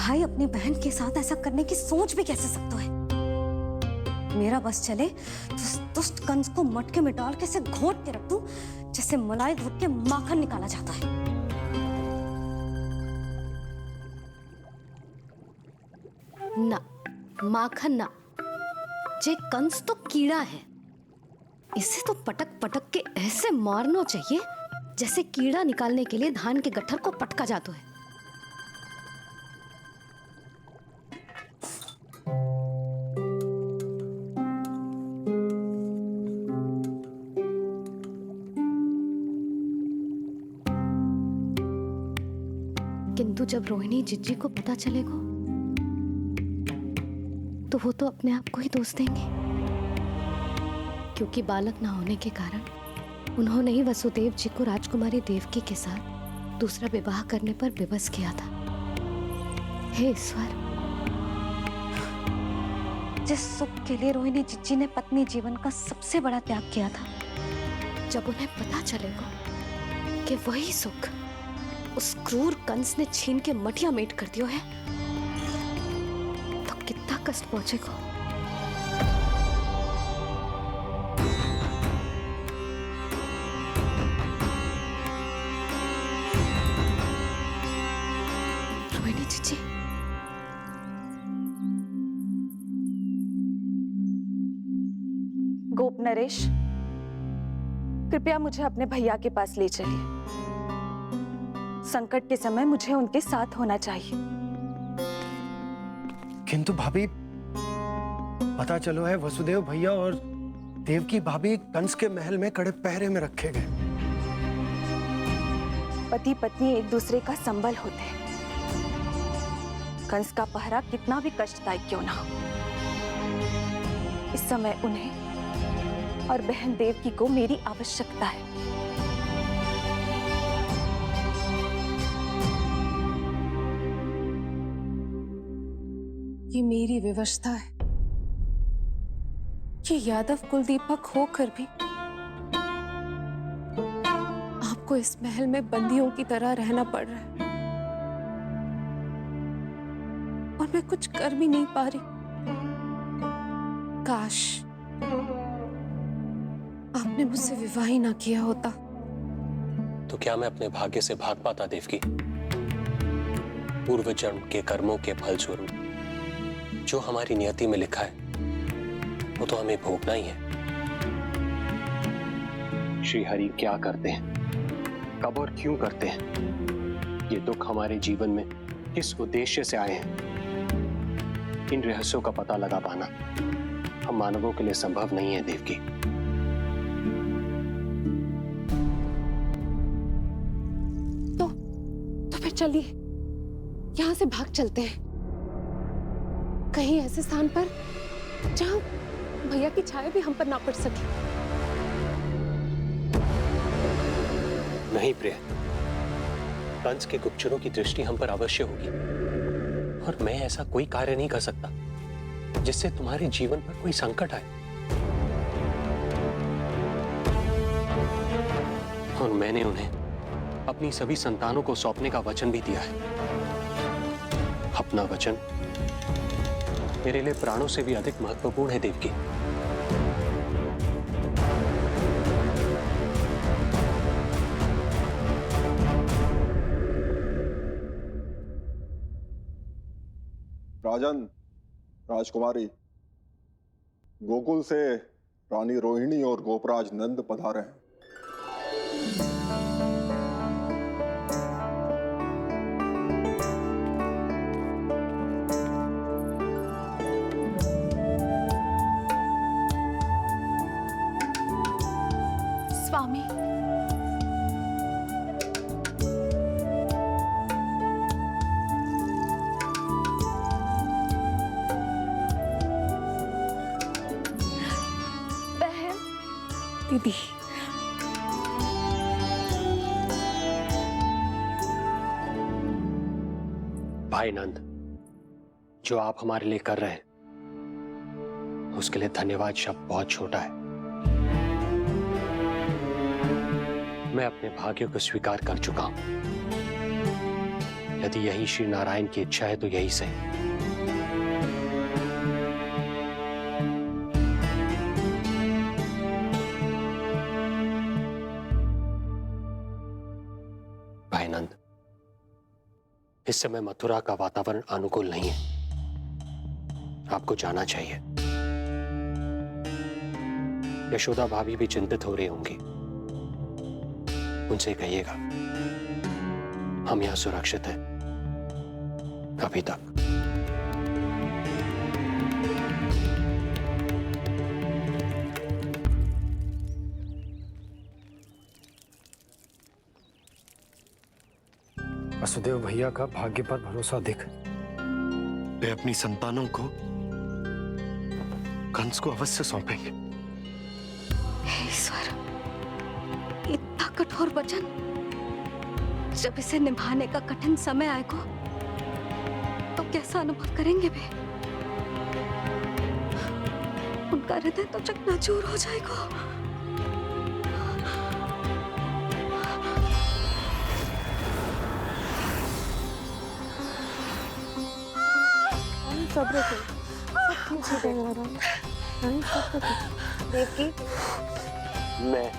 भाई अपनी बहन के साथ ऐसा करने की सोच भी कैसे सकता है? मेरा बस चले तो उस दुष्ट कंस को मटके में डाल के इसे घोट के रख दूं, जैसे मलाई घोट के माखन निकाला जाता है। ना, माखन ना, जे कंस तो कीड़ा है। इसे तो पटक पटक के ऐसे मारना चाहिए जैसे कीड़ा निकालने के लिए धान के गट्ठर को पटका जाता है। किंतु जब रोहिणी जिज्जी को पता चलेगा तो वो तो अपने आप को ही दोष देंगे, क्योंकि बालक ना होने के कारण उन्होंने ही वसुदेव जी को राजकुमारी देवकी के साथ दूसरा विवाह करने पर विवश किया था। हे ईश्वर, जिस सुख के लिए रोहिणी जिज्जी ने पत्नी जीवन का सबसे बड़ा त्याग किया था, जब उन्हें पता चलेगा कि वही सुख उस क्रूर कंस ने छीन के मटिया मेट कर दिया है, तो कितना कष्ट पहुंचेगा। रोहिणी जीजी, गोप नरेश, कृपया मुझे अपने भैया के पास ले चलिए। संकट के समय मुझे उनके साथ होना चाहिए। किंतु भाभी, पता चलो है वसुदेव भैया और देवकी भाभी कंस के महल में कड़े पहरे में रखे गए। पति पत्नी एक दूसरे का संबल होते हैं। कंस का पहरा कितना भी कष्टदायक क्यों ना हो, इस समय उन्हें और बहन देवकी को मेरी आवश्यकता है। ये मेरी विवशता है कि यादव कुलदीपक होकर भी आपको इस महल में बंदियों की तरह रहना पड़ रहा है, और मैं कुछ कर भी नहीं पा रही। काश आपने मुझसे विवाह ही ना किया होता। तो क्या मैं अपने भाग्य से भाग पाता देवकी? पूर्व जन्म के कर्मों के फल स्वरूप जो हमारी नियति में लिखा है वो तो हमें भोगना ही है। श्री हरि क्या करते हैं, कब और क्यों करते हैं, ये दुख हमारे जीवन में किस उद्देश्य से आए हैं, इन रहस्यों का पता लगा पाना हम मानवों के लिए संभव नहीं है देवकी। तो फिर चलिए यहां से भाग चलते हैं, कहीं ऐसे स्थान पर जहां भैया की छाया भी हम पर ना पड़ सके। नहीं प्रिय, कंस के गुप्तचरों की दृष्टि हम पर अवश्य होगी, और मैं ऐसा कोई कार्य नहीं कर सकता जिससे तुम्हारे जीवन पर कोई संकट आए। और मैंने उन्हें अपनी सभी संतानों को सौंपने का वचन भी दिया है। अपना वचन मेरे लिए प्राणों से भी अधिक महत्वपूर्ण है देवकी। राजन, राजकुमारी, गोकुल से रानी रोहिणी और गोपराज नंद पधारे हैं। स्वामी, बहन, दीदी, भाई नंद, जो आप हमारे लिए कर रहे हैं उसके लिए धन्यवाद शब्द बहुत छोटा है। मैं अपने भाग्य को स्वीकार कर चुका हूं। यदि यही श्री नारायण की इच्छा है तो यही सही। भाई नंद, इस समय मथुरा का वातावरण अनुकूल नहीं है, आपको जाना चाहिए। यशोदा भाभी भी चिंतित हो रही होंगी, उनसे कहिएगा हम यहां सुरक्षित हैं अभी तक। वसुदेव भैया का भाग्य पर भरोसा देख वे अपनी संतानों को कंस को अवश्य सौंपेंगे। हे ईश्वर, इतना कठोर वचन, जब इसे निभाने का कठिन समय आएगा तो कैसा अनुभव करेंगे वे? उनका हृदय तो चकनाचूर हो जाएगा। सब्र से सब ठीक हो जाएगा। देवकी, मैं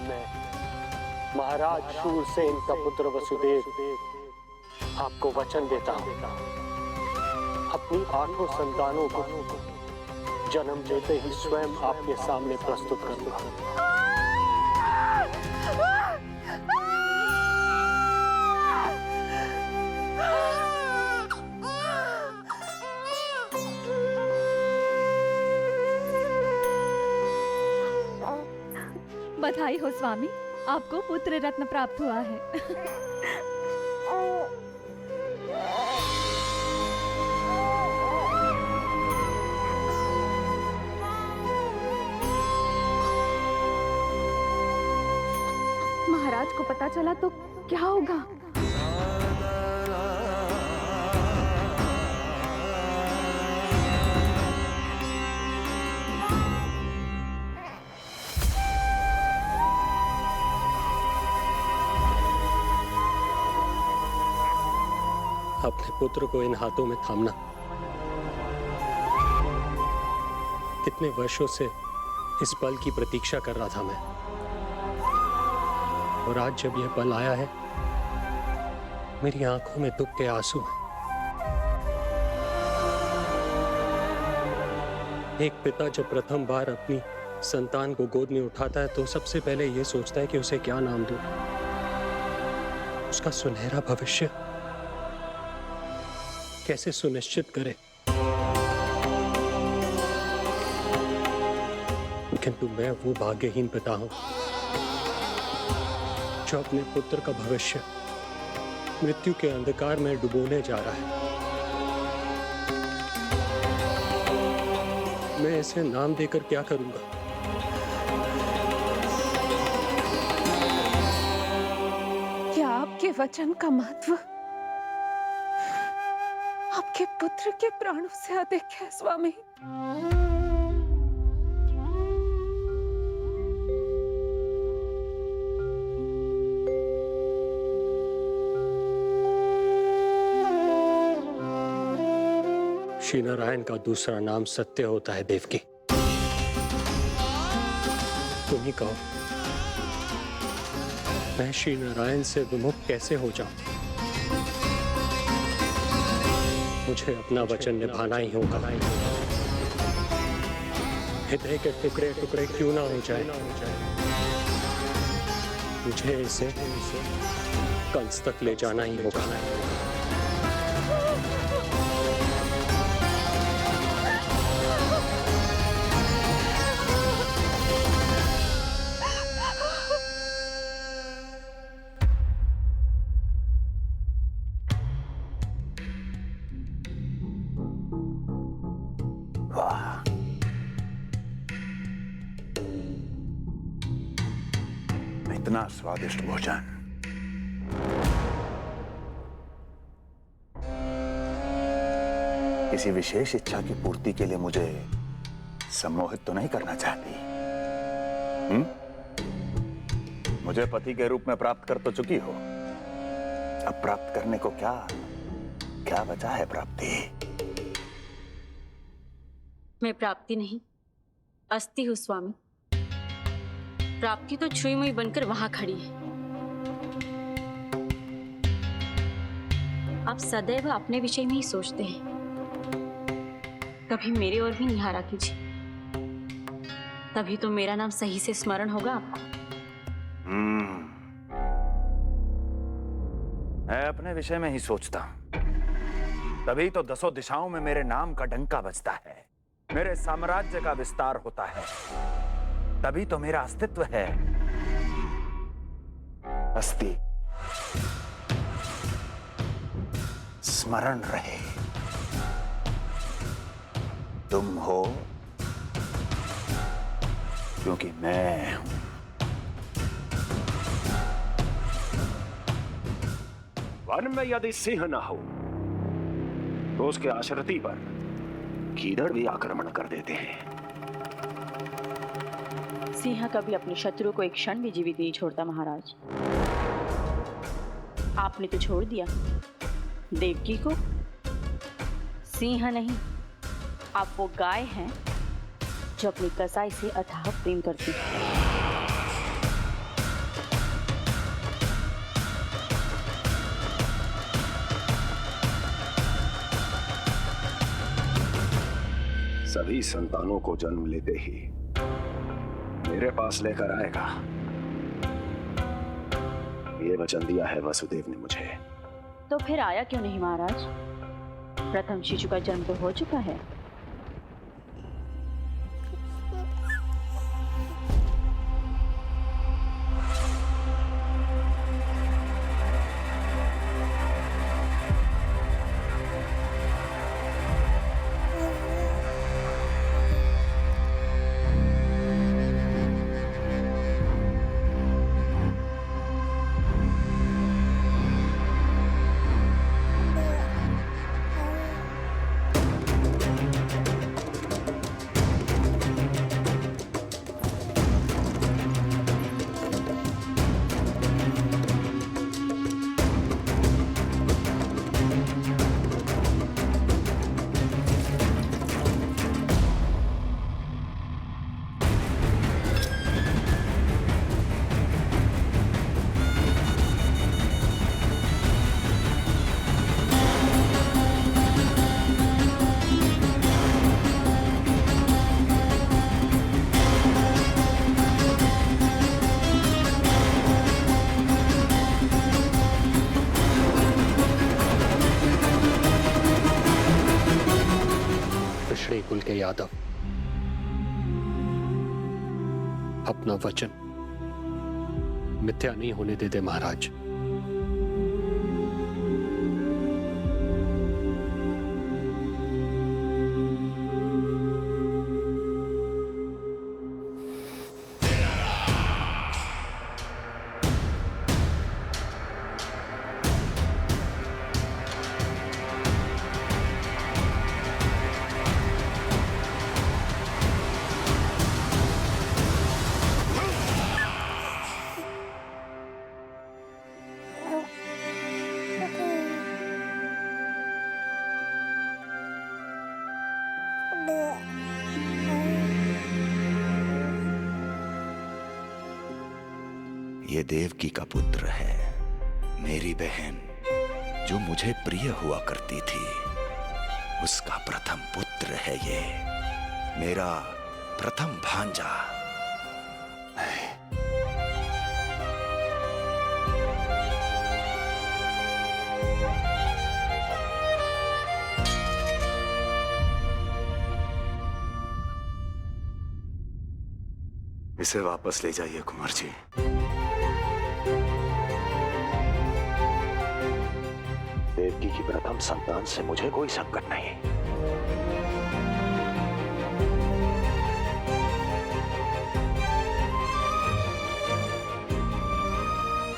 महाराज शूरसेन का पुत्र वसुदेव आपको वचन देता हूं, अपनी 8 संतानों को जन्म देते ही स्वयं आपके सामने प्रस्तुत करूंगा। बधाई हो स्वामी, आपको पुत्र रत्न प्राप्त हुआ है। महाराज को पता चला तो क्या होगा? अपने पुत्र को इन हाथों में थामना। कितने वर्षों से इस पल की प्रतीक्षा कर रहा था मैं, और आज जब यह पल आया है, मेरी आंखों में दुख के आंसू हैं। एक पिता जब प्रथम बार अपनी संतान को गोद में उठाता है तो सबसे पहले यह सोचता है कि उसे क्या नाम दूं, उसका सुनहरा भविष्य कैसे सुनिश्चित करे। किंतु मैं वो भाग्यहीन पिता हूं जो अपने पुत्र का भविष्य मृत्यु के अंधकार में डुबोने जा रहा है। मैं इसे नाम देकर क्या करूंगा? क्या आपके वचन का महत्व आपके पुत्र के प्राणों से अधिक है स्वामी? श्री नारायण का दूसरा नाम सत्य होता है देवकी। तुम ही कहो, मैं श्री नारायण से विमुख कैसे हो जाऊं? मुझे अपना वचन निभाना ही होगा। हृदय के टुकड़े टुकड़े क्यों ना हो जाए, मुझे इसे कंस तक ले जाना ही होगा। इतना स्वादिष्ट भोजन किसी विशेष इच्छा की पूर्ति के लिए मुझे सम्मोहित तो नहीं करना चाहती? मुझे पति के रूप में प्राप्त कर तो चुकी हो, अब प्राप्त करने को क्या क्या बचा है प्राप्ति? मैं प्राप्ति नहीं, अस्थि हूँ स्वामी। प्राप्ति तो छुई मुई बनकर वहां खड़ी है। आप सदैव अपने विषय में ही सोचते हैं, कभी मेरे ओर भी निहारा कीजिए, तभी तो मेरा नाम सही से स्मरण होगा आपको। मैं अपने विषय में ही सोचता हूं, तभी तो दसों दिशाओं में मेरे नाम का डंका बजता है, मेरे साम्राज्य का विस्तार होता है, तभी तो मेरा अस्तित्व है। अस्थि स्मरण रहे, तुम हो क्योंकि मैं हूं। वन में यदि सिंह न हो तो उसके आश्रिति पर गीदड़ भी आक्रमण कर देते हैं। सिंह कभी अपने शत्रु को एक क्षण भी जीवित नहीं छोड़ता महाराज। आपने तो छोड़ दिया देवकी को। सिंह नहीं, आप वो गाय हैं जो अपनी कसाई से अथाह प्रेम करती है। सभी संतानों को जन्म लेते ही मेरे पास लेकर आएगा, ये वचन दिया है वसुदेव ने मुझे। तो फिर आया क्यों नहीं महाराज? प्रथम शिशु का जन्म तो हो चुका है। कुल के यादव अपना वचन मिथ्या नहीं होने देते महाराज। ये देवकी का पुत्र है, मेरी बहन जो मुझे प्रिय हुआ करती थी, उसका प्रथम पुत्र है ये, मेरा प्रथम भांजा। इसे वापस ले जाइए कुंवर जी। देवकी की प्रथम संतान से मुझे कोई संकट नहीं।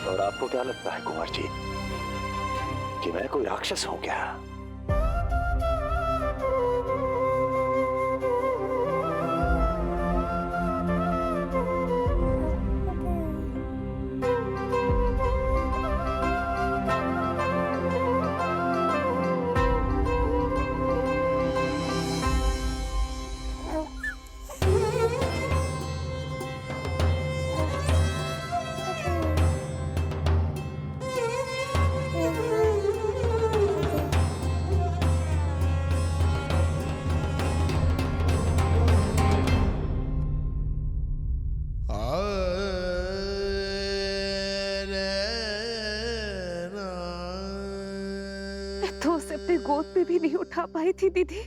और आपको क्या लगता है कुंवर जी कि मैं कोई राक्षस हूं क्या? भी नहीं उठा पाई थी दीदी।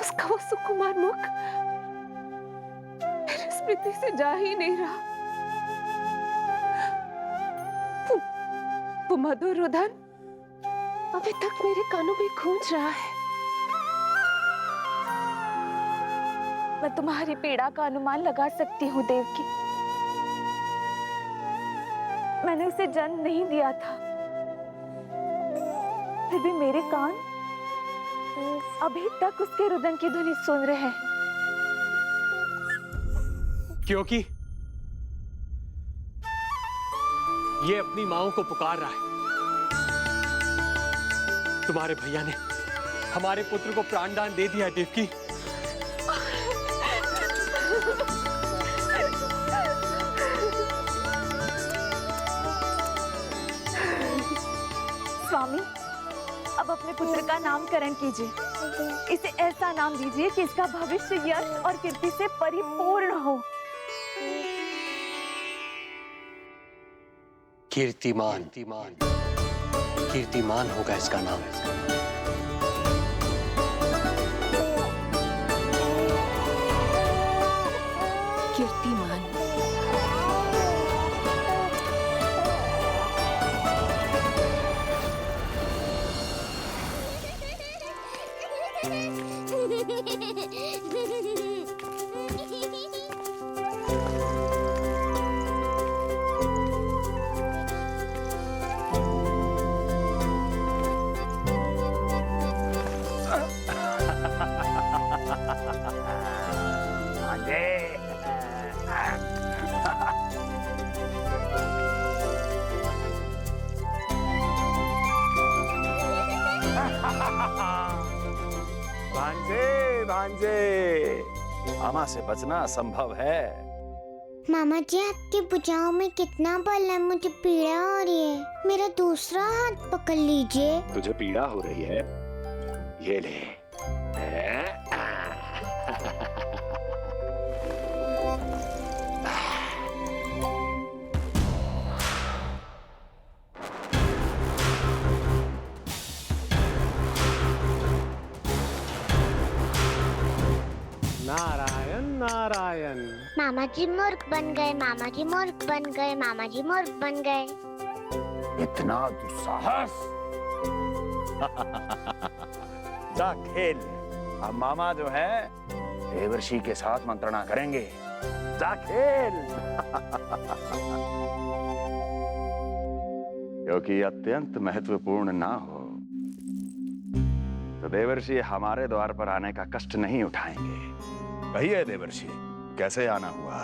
उसका वो सुकुमार मुख मेरी स्मृति से जा ही नहीं रहा। वो मधुर रुदन अभी तक मेरे कानों में गूंज रहा है। मैं तुम्हारी पीड़ा का अनुमान लगा सकती हूँ देवकी। मैंने उसे जन्म नहीं दिया था, फिर भी मेरे कान अभी तक उसके रुदन की ध्वनि सुन रहे हैं। क्योंकि ये अपनी माओ को पुकार रहा है। तुम्हारे भैया ने हमारे पुत्र को प्राणदान दे दिया है देवकी। स्वामी, अब अपने पुत्र का नामकरण कीजिए। इसे ऐसा नाम दीजिए कि इसका भविष्य यश और कीर्ति से परिपूर्ण हो। कीर्तिमान। कीर्तिमान होगा इसका नाम। कीर्तिमान। भांजे भांजे, मामा से बचना असंभव है। मामा जी, आपकी भुजाओं में कितना बल है, मुझे पीड़ा हो रही है। मेरा दूसरा हाथ पकड़ लीजिए। तुझे पीड़ा हो रही है? ये ले। नारायण नारायण। मामा जी मूर्ख बन गए, मामा जी मूर्ख बन गए, मामा जी मूर्ख बन गए। इतना दुस्साहस! जा खेल। अब मामा जो है देवर्षि के साथ मंत्रणा करेंगे। जा खेल। क्योंकि अत्यंत महत्वपूर्ण ना हो तो देवर्षि हमारे द्वार पर आने का कष्ट नहीं उठाएंगे। कहिए देवर्षि, कैसे आना हुआ?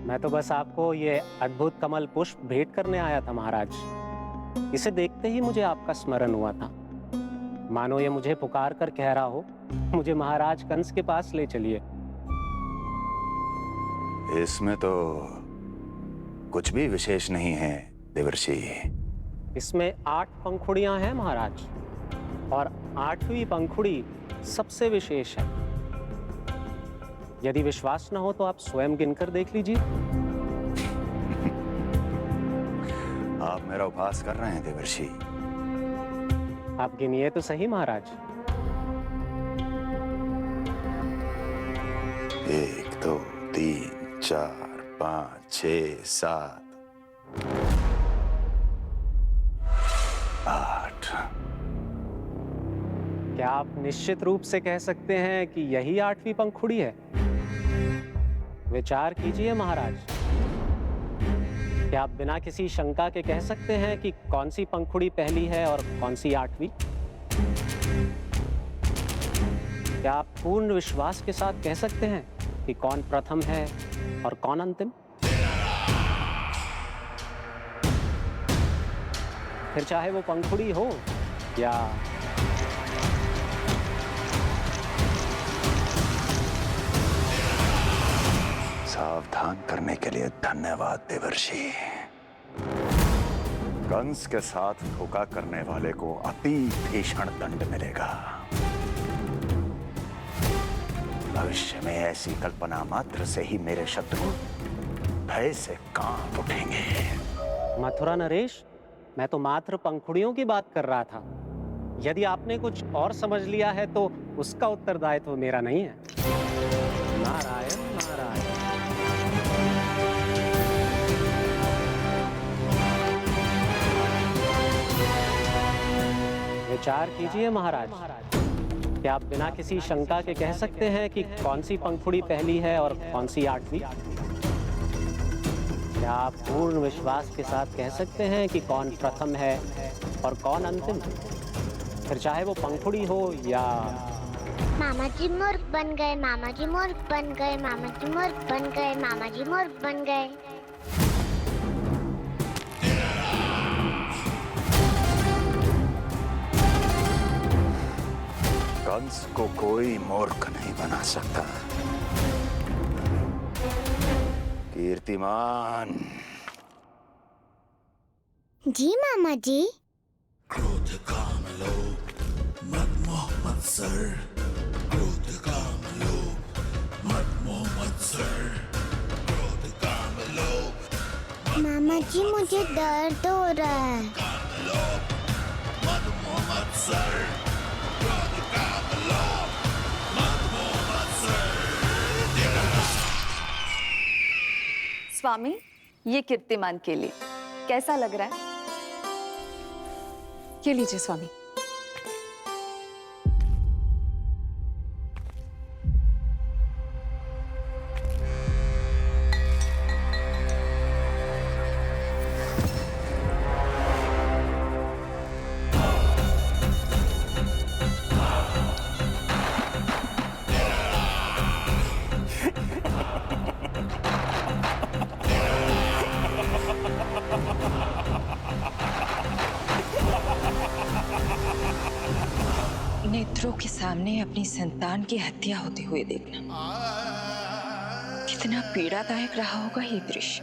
मैं तो बस आपको ये अद्भुत कमल पुष्प भेंट करने आया था महाराज। इसे देखते ही मुझे आपका स्मरण हुआ था। मानो ये मुझे पुकार कर कह रहा हो, मुझे महाराज कंस के पास ले चलिए। इसमें तो कुछ भी विशेष नहीं है देवर्षि। इसमें 8 पंखुड़ियां हैं महाराज, और 8वीं पंखुड़ी सबसे विशेष है। यदि विश्वास न हो तो आप स्वयं गिनकर देख लीजिए। आप मेरा उपहास कर रहे हैं देवर्षि। आप गिनिए तो सही महाराज। 1 2 3 4 5 6 7 8। क्या आप निश्चित रूप से कह सकते हैं कि यही 8वीं पंखुड़ी है? विचार कीजिए महाराज। क्या आप बिना किसी शंका के कह सकते हैं कि कौन सी पंखुड़ी पहली है और कौन सी 8वीं? क्या आप पूर्ण विश्वास के साथ कह सकते हैं कि कौन प्रथम है और कौन अंतिम? फिर चाहे वो पंखुड़ी हो या सावधान करने के लिए धन्यवाद देवर्षि। कंस के साथ धोखा करने वाले को अति भीषण दंड मिलेगा। भविष्य में ऐसी कल्पना मात्र से ही मेरे शत्रु भय से कांप उठेंगे। मथुरा नरेश, मैं तो मात्र पंखुड़ियों की बात कर रहा था। यदि आपने कुछ और समझ लिया है तो उसका उत्तरदायित्व मेरा नहीं है। नारायण नारायण। विचार कीजिए महाराज, क्या आप बिना किसी शंका के कह सकते हैं कि कौन सी पंखुड़ी पहली है और कौन सी 8वीं? क्या आप पूर्ण विश्वास के साथ कह सकते हैं कि कौन प्रथम है और कौन अंतिम? फिर चाहे वो पंखुड़ी हो या... मामा जी मूर्ख बन गए, मामा जी मूर्ख बन गए, मामा जी मूर्ख बन गए, मामा जी मूर्ख बन गए। कंस को कोई मूर्ख नहीं बना सकता। कीर्तिमान। जी मामा जी। क्रोध काम लोभ मद मोह मत्सर, क्रोध काम लोभ मद मोह मत्सर, क्रोध काम लोभ। मामा जी मुझे दर्द हो रहा है। काम लोभ मद मोह मत्सर, क्रोध काम लोभ मद मोह मत्सर। स्वामी, ये कीर्तिमान के लिए कैसा लग रहा है? ये लीजिए स्वामी। नेत्रों के सामने अपनी संतान की हत्या होते हुए देखना कितना पीड़ादायक रहा होगा ये दृश्य।